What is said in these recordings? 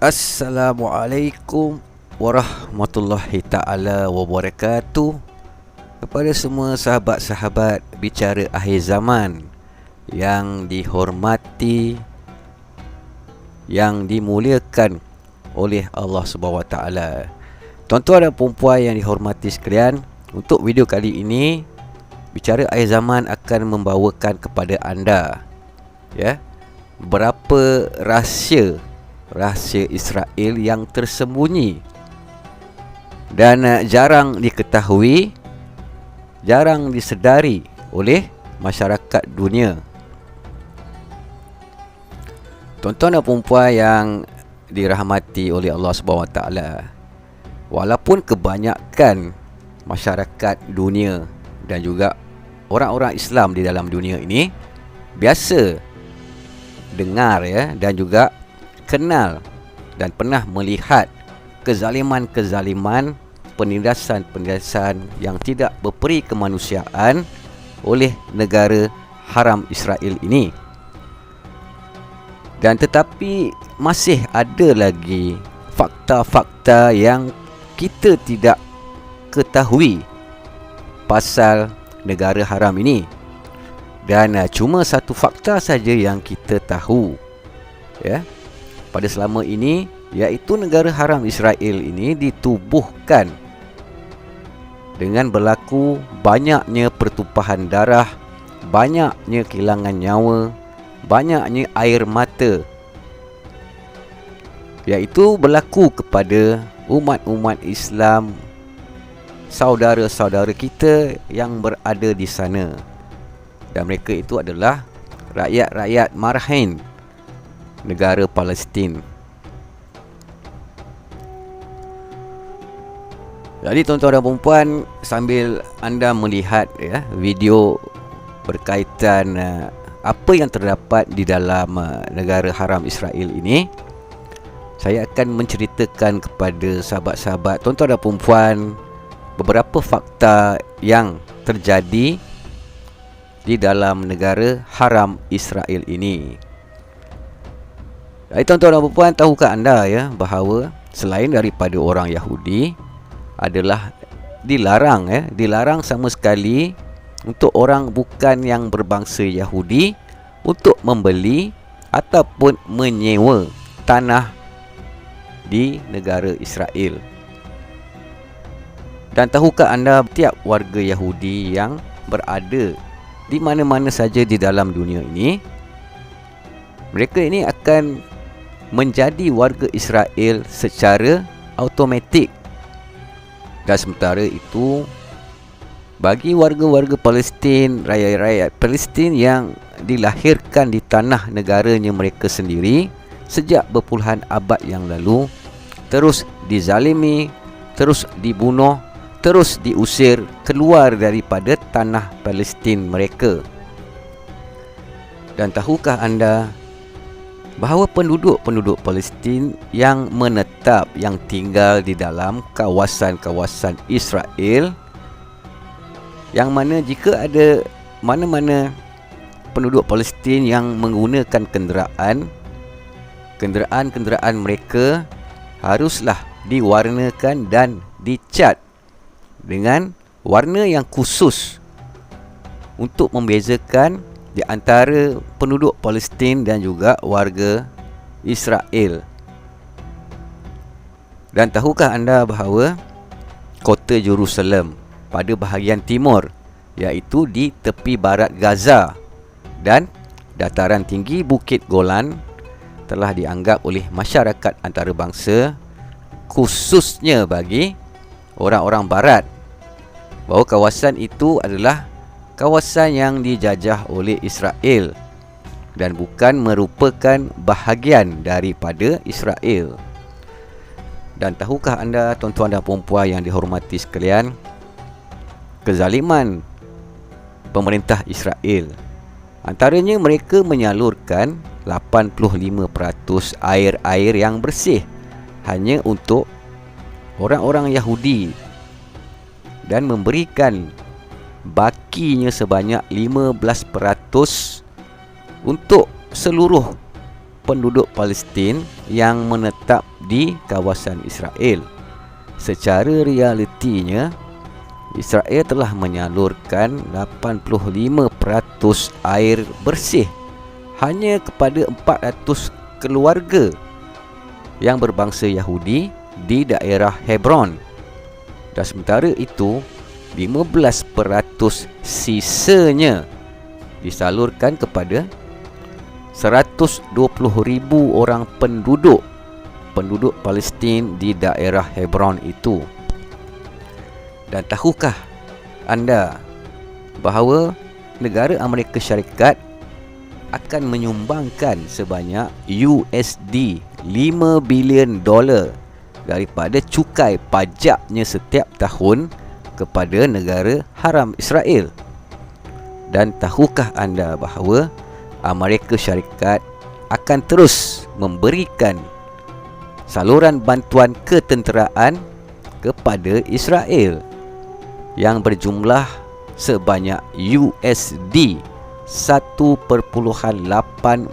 Assalamualaikum warahmatullahi ta'ala wabarakatuh. Kepada semua sahabat-sahabat bicara akhir zaman yang dihormati, yang dimuliakan oleh Allah SWT. Tuan-tuan dan puan-puan yang dihormati sekalian, untuk video kali ini bicara akhir zaman akan membawakan kepada anda berapa rahsia Israel yang tersembunyi dan jarang diketahui, jarang disedari oleh masyarakat dunia. Tuan-tuan dan puan-puan yang dirahmati oleh Allah SWT, walaupun kebanyakan masyarakat dunia dan juga orang-orang Islam di dalam dunia ini biasa dengar dan juga kenal dan pernah melihat kezaliman-kezaliman, penindasan-penindasan yang tidak berperi kemanusiaan oleh negara haram Israel ini. Dan tetapi masih ada lagi fakta-fakta yang kita tidak ketahui pasal negara haram ini. Dan cuma satu fakta saja yang kita tahu pada selama ini, iaitu negara haram Israel ini ditubuhkan dengan berlaku banyaknya pertumpahan darah, banyaknya kehilangan nyawa, banyaknya air mata, iaitu berlaku kepada umat-umat Islam, saudara-saudara kita yang berada di sana. Dan mereka itu adalah rakyat-rakyat marhain negara Palestin. Jadi tuan-tuan dan puan, sambil anda melihat video berkaitan apa yang terdapat di dalam negara haram Israel ini, saya akan menceritakan kepada sahabat-sahabat, tuan-tuan dan puan, beberapa fakta yang terjadi di dalam negara haram Israel ini. Jadi tuan-tuan dan puan, tahukah anda bahawa selain daripada orang Yahudi adalah dilarang sama sekali untuk orang bukan yang berbangsa Yahudi untuk membeli ataupun menyewa tanah di negara Israel. Dan tahukah anda, tiap warga Yahudi yang berada di mana-mana saja di dalam dunia ini, mereka ini akan menjadi warga Israel secara automatik. Dan sementara itu, bagi warga-warga Palestin, rakyat-rakyat Palestin yang dilahirkan di tanah negaranya mereka sendiri sejak berpuluhan abad yang lalu, terus dizalimi, terus dibunuh, terus diusir keluar daripada tanah Palestin mereka. Dan tahukah anda bahawa penduduk-penduduk Palestin yang menetap, yang tinggal di dalam kawasan-kawasan Israel, yang mana jika ada mana-mana penduduk Palestin yang menggunakan kenderaan mereka haruslah diwarnakan dan dicat dengan warna yang khusus untuk membezakan di antara penduduk Palestin dan juga warga Israel. Dan tahukah anda bahawa kota Jerusalem pada bahagian timur, iaitu di tepi barat Gaza dan dataran tinggi Bukit Golan, telah dianggap oleh masyarakat antarabangsa, khususnya bagi orang-orang barat, bahawa kawasan itu adalah kawasan yang dijajah oleh Israel dan bukan merupakan bahagian daripada Israel. Dan tahukah anda, tuan-tuan dan puan-puan yang dihormati sekalian, kezaliman pemerintah Israel, antaranya mereka menyalurkan 85% air yang bersih hanya untuk orang-orang Yahudi dan memberikan bakinya sebanyak 15% untuk seluruh penduduk Palestin yang menetap di kawasan Israel. Secara realitinya, Israel telah menyalurkan 85% air bersih hanya kepada 400 keluarga yang berbangsa Yahudi di daerah Hebron. Dan sementara itu 15% sisanya disalurkan kepada 120,000 orang penduduk Palestin di daerah Hebron itu. Dan tahukah anda bahawa negara Amerika Syarikat akan menyumbangkan sebanyak USD 5 bilion dolar daripada cukai pajaknya setiap tahun kepada negara haram Israel? Dan tahukah anda bahawa Amerika Syarikat akan terus memberikan saluran bantuan ketenteraan kepada Israel yang berjumlah sebanyak USD 1.8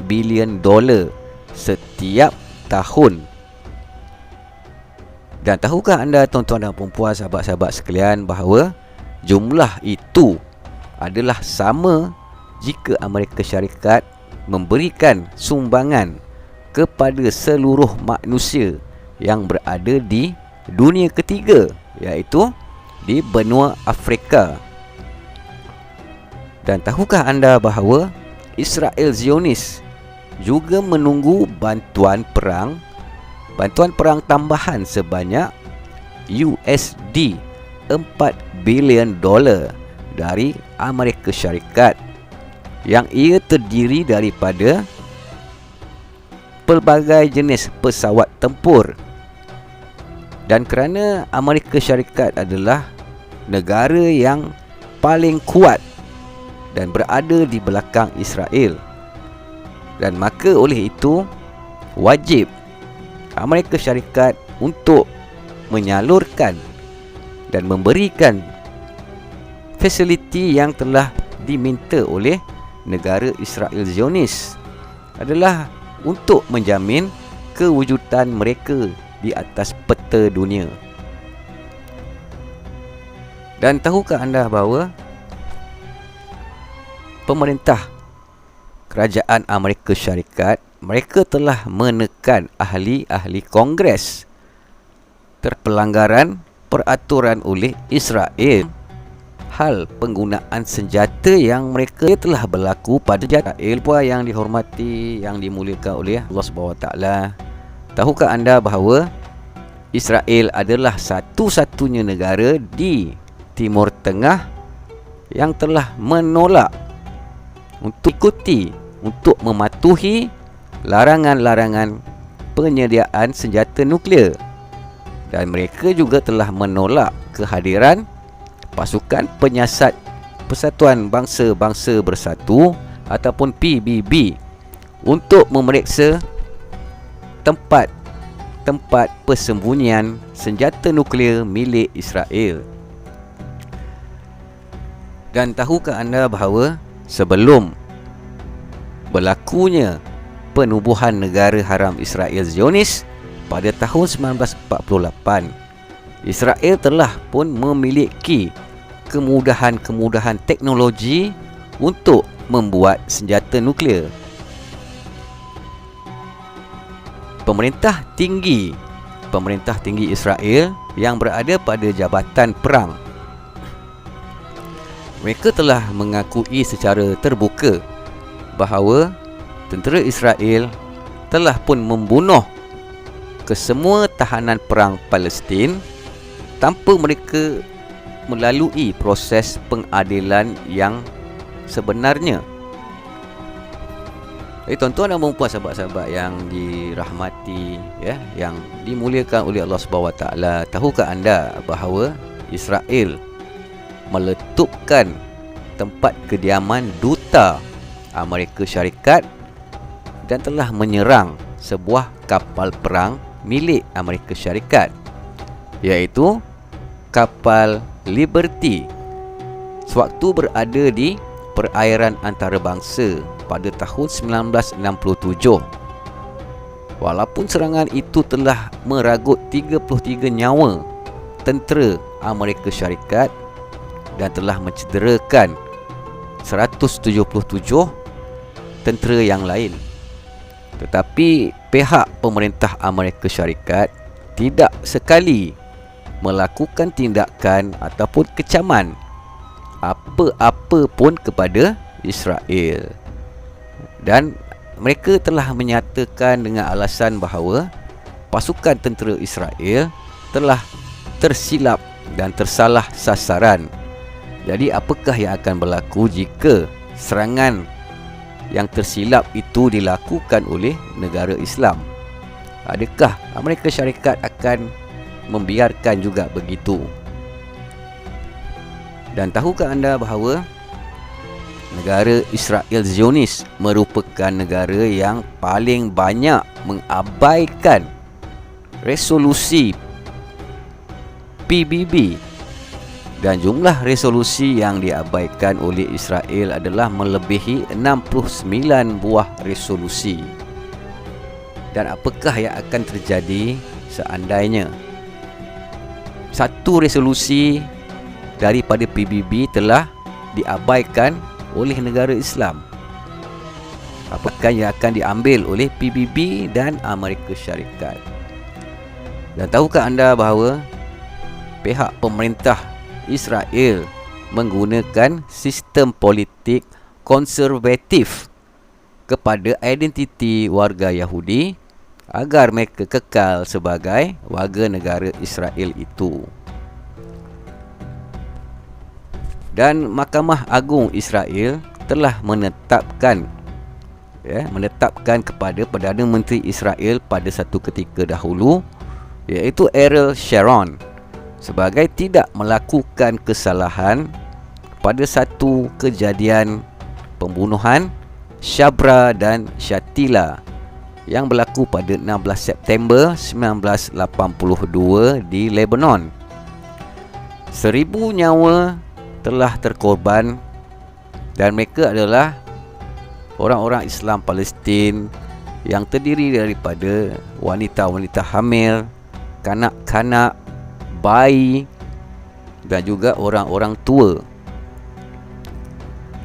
bilion dolar setiap tahun. Dan tahukah anda tuan-tuan dan puan-puan, sahabat-sahabat sekalian, bahawa jumlah itu adalah sama jika Amerika Syarikat memberikan sumbangan kepada seluruh manusia yang berada di dunia ketiga, iaitu di benua Afrika. Dan tahukah anda bahawa Israel Zionis juga menunggu bantuan perang tambahan sebanyak USD 4 bilion dolar dari Amerika Syarikat, yang ia terdiri daripada pelbagai jenis pesawat tempur. Dan kerana Amerika Syarikat adalah negara yang paling kuat dan berada di belakang Israel, dan maka oleh itu wajib Amerika Syarikat untuk menyalurkan dan memberikan fasiliti yang telah diminta oleh negara Israel Zionis adalah untuk menjamin kewujudan mereka di atas peta dunia. Dan tahukah anda bahawa pemerintah kerajaan Amerika Syarikat, mereka telah menekan ahli-ahli Kongres terpelanggaran peraturan oleh Israel hal penggunaan senjata yang mereka telah berlaku pada Israel. Puan yang dihormati, yang dimuliakan oleh Allah SWT, tahukah anda bahawa Israel adalah satu-satunya negara di Timur Tengah yang telah menolak untuk mematuhi larangan-larangan penyediaan senjata nuklear, dan mereka juga telah menolak kehadiran pasukan penyiasat Persatuan Bangsa-Bangsa Bersatu ataupun PBB untuk memeriksa tempat persembunyian senjata nuklear milik Israel. Dan tahukah anda bahawa sebelum berlakunya penubuhan negara haram Israel Zionis pada tahun 1948, Israel telah pun memiliki kemudahan-kemudahan teknologi untuk membuat senjata nuklear. Pemerintah tinggi Israel yang berada pada jabatan perang, mereka telah mengakui secara terbuka bahawa tentera Israel telah pun membunuh kesemua tahanan perang Palestin tanpa mereka melalui proses pengadilan yang sebenarnya. Tuan-tuan dan puan, sahabat-sahabat yang dirahmati, yang dimuliakan oleh Allah SWT, tahukah anda bahawa Israel meletupkan tempat kediaman duta Amerika Syarikat dan telah menyerang sebuah kapal perang milik Amerika Syarikat, iaitu kapal Liberty, sewaktu berada di perairan antarabangsa pada tahun 1967. Walaupun serangan itu telah meragut 33 nyawa tentera Amerika Syarikat dan telah mencederakan 177 tentera yang lain, tetapi pihak pemerintah Amerika Syarikat tidak sekali melakukan tindakan ataupun kecaman apa-apa pun kepada Israel. Dan mereka telah menyatakan dengan alasan bahawa pasukan tentera Israel telah tersilap dan tersalah sasaran. Jadi apakah yang akan berlaku jika serangan yang tersilap itu dilakukan oleh negara Islam? Adakah Amerika Syarikat akan membiarkan juga begitu? Dan tahukah anda bahawa negara Israel Zionis merupakan negara yang paling banyak mengabaikan resolusi PBB, dan jumlah resolusi yang diabaikan oleh Israel adalah melebihi 69 buah resolusi. Dan apakah yang akan terjadi seandainya satu resolusi daripada PBB telah diabaikan oleh negara Islam? Apakah yang akan diambil oleh PBB dan Amerika Syarikat? Dan tahukah anda bahawa pihak pemerintah Israel menggunakan sistem politik konservatif kepada identiti warga Yahudi agar mereka kekal sebagai warga negara Israel itu. Dan Mahkamah Agung Israel telah menetapkan kepada Perdana Menteri Israel pada satu ketika dahulu, iaitu Ariel Sharon, sebagai tidak melakukan kesalahan pada satu kejadian pembunuhan Shabra dan Shatila yang berlaku pada 16 September 1982 di Lebanon. 1,000 nyawa telah terkorban dan mereka adalah orang-orang Islam Palestin yang terdiri daripada wanita-wanita hamil, kanak-kanak, bayi dan juga orang-orang tua.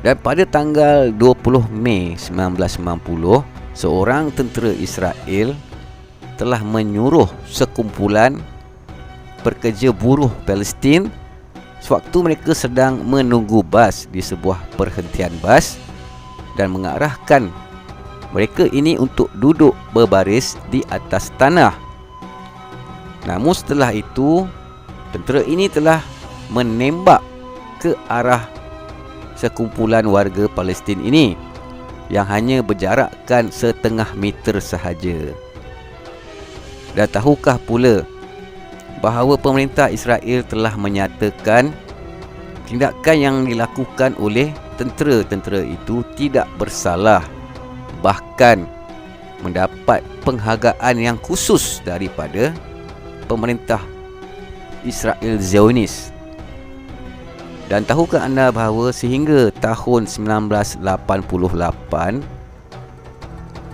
Dan pada tanggal 20 Mei 1990, seorang tentera Israel telah menyuruh sekumpulan pekerja buruh Palestin sewaktu mereka sedang menunggu bas di sebuah perhentian bas dan mengarahkan mereka ini untuk duduk berbaris di atas tanah. Namun setelah itu, tentera ini telah menembak ke arah sekumpulan warga Palestin ini yang hanya berjarakkan 0,5 meter sahaja. Dan tahukah pula bahawa pemerintah Israel telah menyatakan tindakan yang dilakukan oleh tentera-tentera itu tidak bersalah, bahkan mendapat penghargaan yang khusus daripada pemerintah Israel Zionis. Dan tahukah anda bahawa sehingga tahun 1988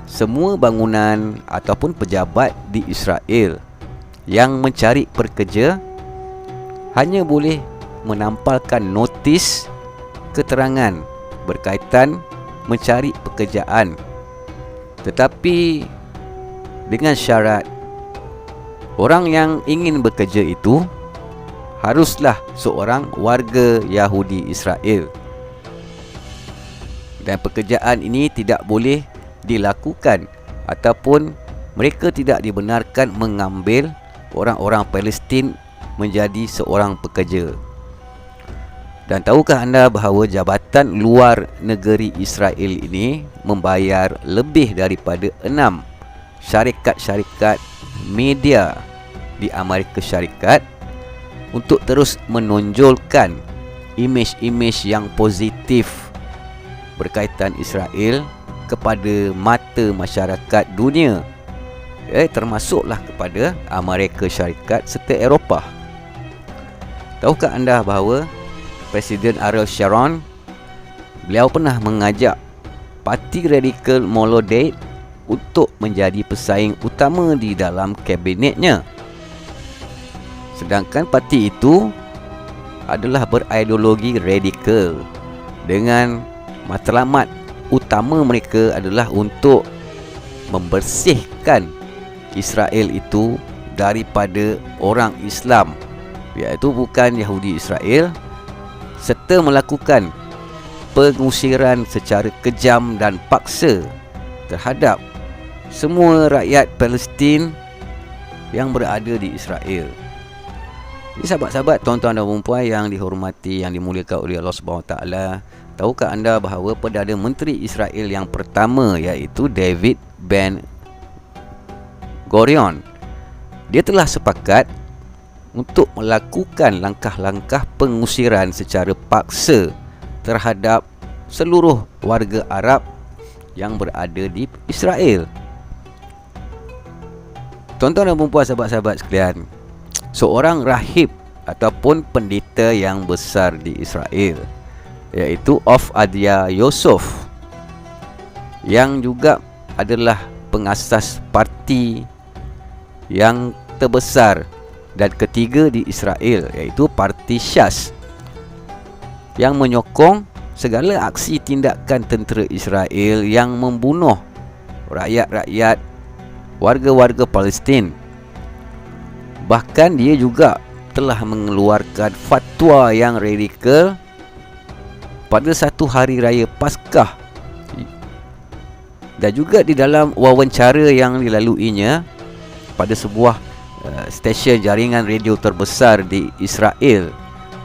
semua bangunan ataupun pejabat di Israel yang mencari pekerja hanya boleh menampalkan notis keterangan berkaitan mencari pekerjaan, tetapi dengan syarat orang yang ingin bekerja itu haruslah seorang warga Yahudi Israel, dan pekerjaan ini tidak boleh dilakukan ataupun mereka tidak dibenarkan mengambil orang-orang Palestin menjadi seorang pekerja. Dan tahukah anda bahawa Jabatan Luar Negeri Israel ini membayar lebih daripada 6 syarikat-syarikat media di Amerika Syarikat untuk terus menonjolkan imej-imej yang positif berkaitan Israel kepada mata masyarakat dunia, termasuklah kepada Amerika Syarikat serta Eropah. Tahukah anda bahawa Presiden Ariel Sharon, beliau pernah mengajak Parti Radikal Mollahedin untuk menjadi pesaing utama di dalam kabinetnya. Sedangkan parti itu adalah berideologi radikal dengan matlamat utama mereka adalah untuk membersihkan Israel itu daripada orang Islam, iaitu bukan Yahudi Israel, serta melakukan pengusiran secara kejam dan paksa terhadap semua rakyat Palestin yang berada di Israel. Jadi sahabat-sahabat, tuan-tuan dan puan yang dihormati, yang dimuliakan oleh Allah SWT, tahukah anda bahawa Perdana Menteri Israel yang pertama, iaitu David Ben Gurion, dia telah sepakat untuk melakukan langkah-langkah pengusiran secara paksa terhadap seluruh warga Arab yang berada di Israel. Tuan-tuan dan puan, sahabat-sahabat sekalian, seorang rahib ataupun pendeta yang besar di Israel, iaitu Ovadia Yosef, yang juga adalah pengasas parti yang terbesar dan ketiga di Israel, iaitu Parti Syas, yang menyokong segala aksi tindakan tentera Israel yang membunuh rakyat-rakyat, warga-warga Palestin. Bahkan dia juga telah mengeluarkan fatwa yang radikal pada satu hari raya Paskah. Dan juga di dalam wawancara yang dilaluinya pada sebuah stesen jaringan radio terbesar di Israel,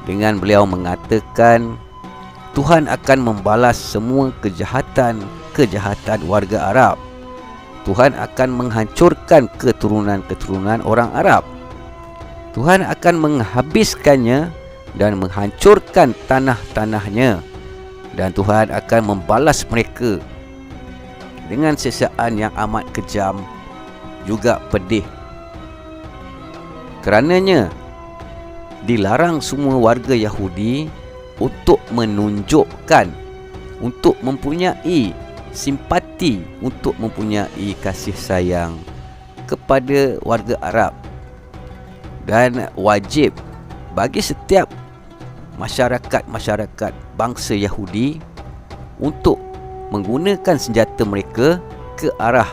dengan beliau mengatakan Tuhan akan membalas semua kejahatan warga Arab. Tuhan akan menghancurkan keturunan-keturunan orang Arab. Tuhan akan menghabiskannya dan menghancurkan tanah-tanahnya, dan Tuhan akan membalas mereka dengan siksaan yang amat kejam juga pedih. Kerananya dilarang semua warga Yahudi untuk menunjukkan, untuk mempunyai simpati, untuk mempunyai kasih sayang kepada warga Arab. Dan wajib bagi setiap masyarakat bangsa Yahudi untuk menggunakan senjata mereka ke arah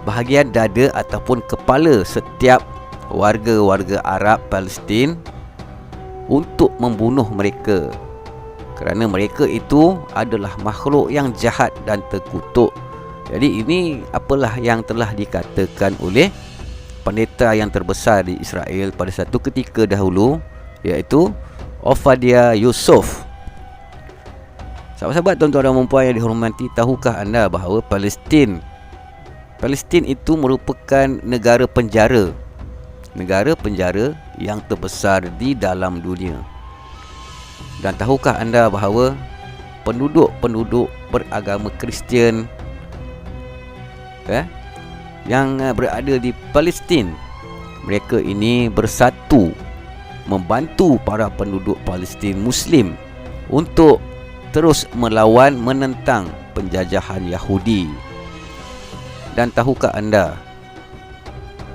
bahagian dada ataupun kepala setiap warga-warga Arab Palestin untuk membunuh mereka, kerana mereka itu adalah makhluk yang jahat dan terkutuk. Jadi ini apalah yang telah dikatakan oleh pendeta yang terbesar di Israel pada satu ketika dahulu, iaitu Ovadia Yosef. Sahabat-sahabat, tuan-tuan dan puan yang dihormati, tahukah anda bahawa Palestin itu merupakan negara penjara yang terbesar di dalam dunia. Dan tahukah anda bahawa penduduk beragama Kristian yang berada di Palestin, mereka ini bersatu membantu para penduduk Palestin Muslim untuk terus melawan, menentang penjajahan Yahudi. Dan tahukah anda,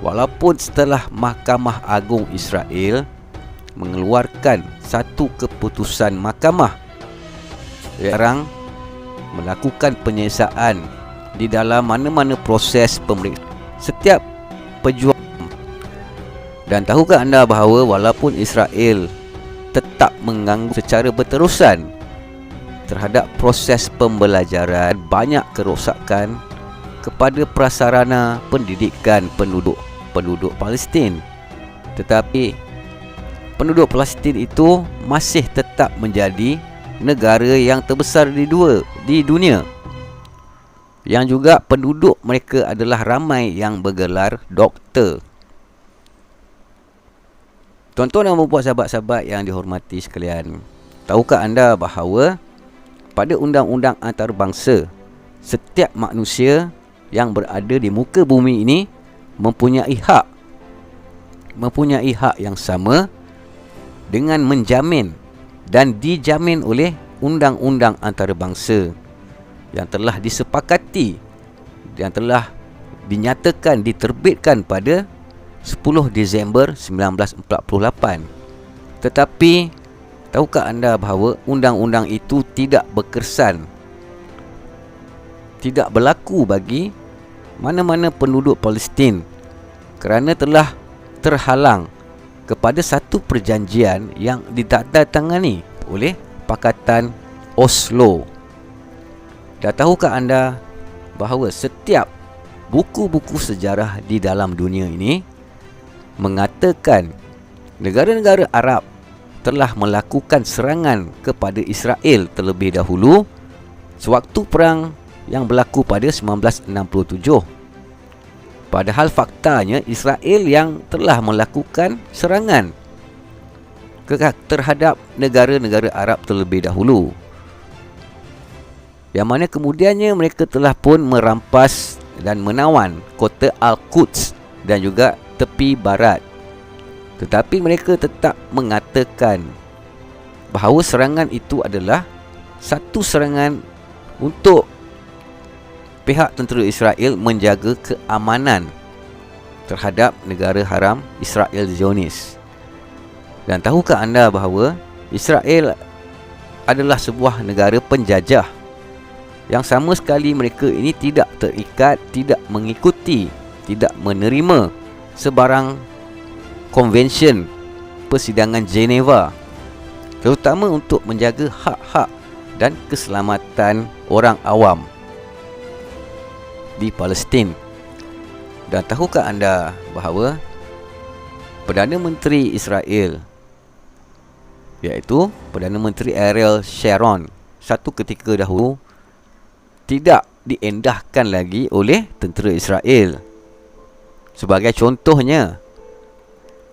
walaupun setelah Mahkamah Agung Israel mengeluarkan satu keputusan mahkamah yang melakukan penyiasaan di dalam mana-mana proses pemeriksaan setiap pejuang. Dan tahukah anda bahawa walaupun Israel tetap mengganggu secara berterusan terhadap proses pembelajaran, banyak kerosakan kepada prasarana pendidikan penduduk Palestin, tetapi penduduk Palestin itu masih tetap menjadi negara yang terbesar di dunia, yang juga penduduk mereka adalah ramai yang bergelar doktor. Tuan-tuan dan puan, sahabat-sahabat yang dihormati sekalian, tahukah anda bahawa pada undang-undang antarabangsa, setiap manusia yang berada di muka bumi ini mempunyai hak yang sama dengan menjamin dan dijamin oleh undang-undang antarabangsa yang telah disepakati yang telah dinyatakan diterbitkan pada 10 Disember 1948. Tetapi tahukah anda bahawa undang-undang itu tidak berkesan, tidak berlaku bagi mana-mana penduduk Palestin kerana telah terhalang kepada satu perjanjian yang ditandatangani oleh Pakatan Oslo. Dan tahukah anda bahawa setiap buku-buku sejarah di dalam dunia ini mengatakan negara-negara Arab telah melakukan serangan kepada Israel terlebih dahulu sewaktu perang yang berlaku pada 1967. Padahal faktanya Israel yang telah melakukan serangan terhadap negara-negara Arab terlebih dahulu, yang mana kemudiannya mereka telah pun merampas dan menawan kota Al-Quds dan juga tepi barat. Tetapi mereka tetap mengatakan bahawa serangan itu adalah satu serangan untuk pihak tentera Israel menjaga keamanan terhadap negara haram Israel Zionis. Dan tahukah anda bahawa Israel adalah sebuah negara penjajah yang sama sekali mereka ini tidak terikat, tidak mengikuti, tidak menerima sebarang konvensyen persidangan Geneva, terutama untuk menjaga hak-hak dan keselamatan orang awam di Palestin. Dan tahukah anda bahawa Perdana Menteri Israel, iaitu Perdana Menteri Ariel Sharon, satu ketika dahulu tidak diendahkan lagi oleh tentera Israel. Sebagai contohnya,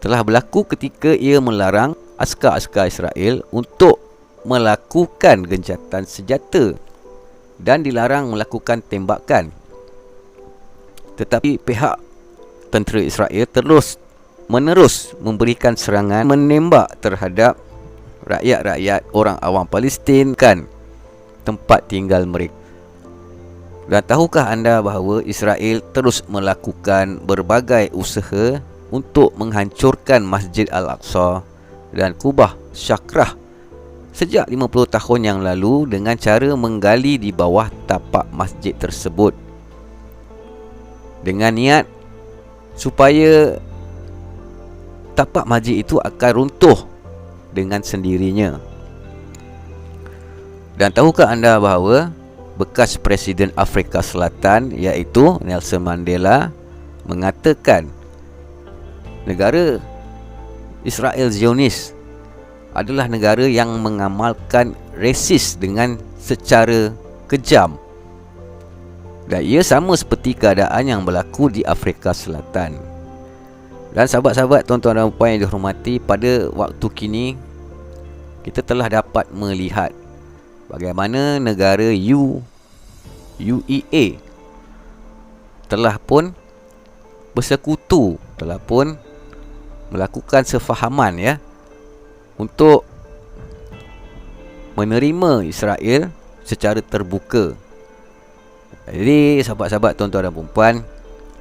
telah berlaku ketika ia melarang askar-askar Israel untuk melakukan gencatan senjata dan dilarang melakukan tembakan. Tetapi pihak tentera Israel terus menerus memberikan serangan, menembak terhadap rakyat-rakyat orang awam Palestin kan tempat tinggal mereka. Dan tahukah anda bahawa Israel terus melakukan berbagai usaha untuk menghancurkan Masjid Al-Aqsa dan Kubah Syakrah sejak 50 tahun yang lalu dengan cara menggali di bawah tapak masjid tersebut, dengan niat supaya tapak masjid itu akan runtuh dengan sendirinya. Dan tahukah anda bahawa bekas Presiden Afrika Selatan iaitu Nelson Mandela mengatakan negara Israel Zionis adalah negara yang mengamalkan resis dengan secara kejam. Dan ia sama seperti keadaan yang berlaku di Afrika Selatan. Dan sahabat-sahabat, tuan-tuan dan puan yang dihormati, pada waktu kini kita telah dapat melihat bagaimana negara UEA telah pun bersekutu, telah pun melakukan sefahaman untuk menerima Israel secara terbuka. Jadi sahabat-sahabat, tuan-tuan dan puan,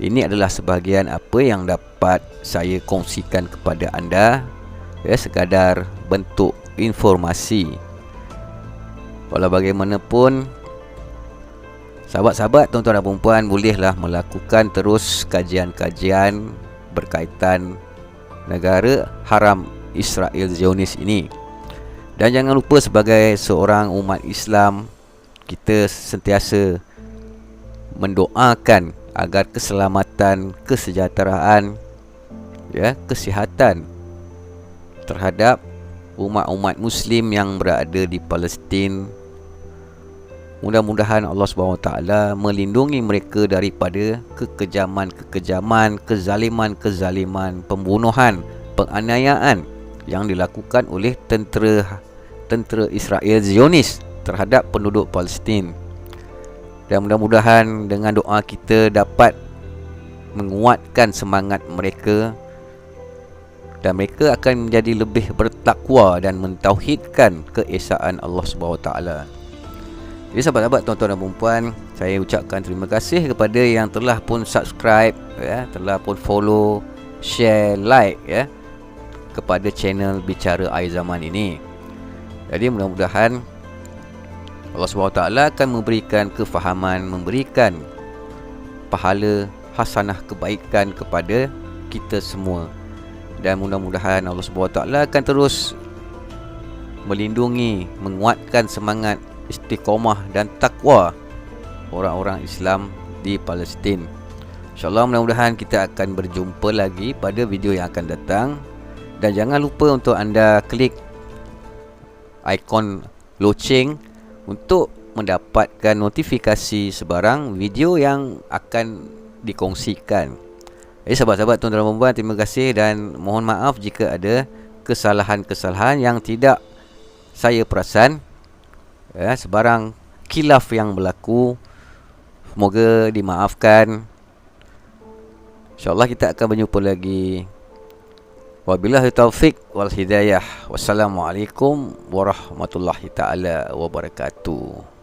ini adalah sebahagian apa yang dapat saya kongsikan kepada anda, sekadar bentuk informasi. Walau bagaimanapun, sahabat-sahabat, tuan-tuan dan puan, bolehlah melakukan terus kajian-kajian berkaitan negara haram Israel Zionis ini. Dan jangan lupa, sebagai seorang umat Islam, kita sentiasa mendoakan agar keselamatan, kesejahteraan, kesihatan terhadap umat-umat Muslim yang berada di Palestin. Mudah-mudahan Allah SWT melindungi mereka daripada kekejaman-kekejaman, kezaliman-kezaliman, pembunuhan, penganiayaan yang dilakukan oleh tentera Israel Zionis terhadap penduduk Palestin. Dan mudah-mudahan dengan doa kita dapat menguatkan semangat mereka, dan mereka akan menjadi lebih bertakwa dan mentauhidkan keesaan Allah SWT. Jadi sahabat-sahabat, tuan-tuan dan puan, saya ucapkan terima kasih kepada yang telah pun subscribe, ya, telah pun follow, share, like, ya, kepada channel Bicara Akhir Zaman ini. Jadi mudah-mudahan Allah SWT akan memberikan kefahaman, memberikan pahala hasanah kebaikan kepada kita semua. Dan mudah-mudahan Allah SWT akan terus melindungi, menguatkan semangat istiqamah dan takwa orang-orang Islam di Palestin. InsyaAllah mudah-mudahan kita akan berjumpa lagi pada video yang akan datang. Dan jangan lupa untuk anda klik ikon loceng untuk mendapatkan notifikasi sebarang video yang akan dikongsikan. Jadi sahabat-sahabat, tuan-tuan dan puan, terima kasih dan mohon maaf jika ada kesalahan-kesalahan yang tidak saya perasan, ya, sebarang khilaf yang berlaku, semoga dimaafkan. InsyaAllah kita akan berjumpa lagi. Wabillahi taufiq wal hidayah. Wassalamualaikum warahmatullahi taala wabarakatuh.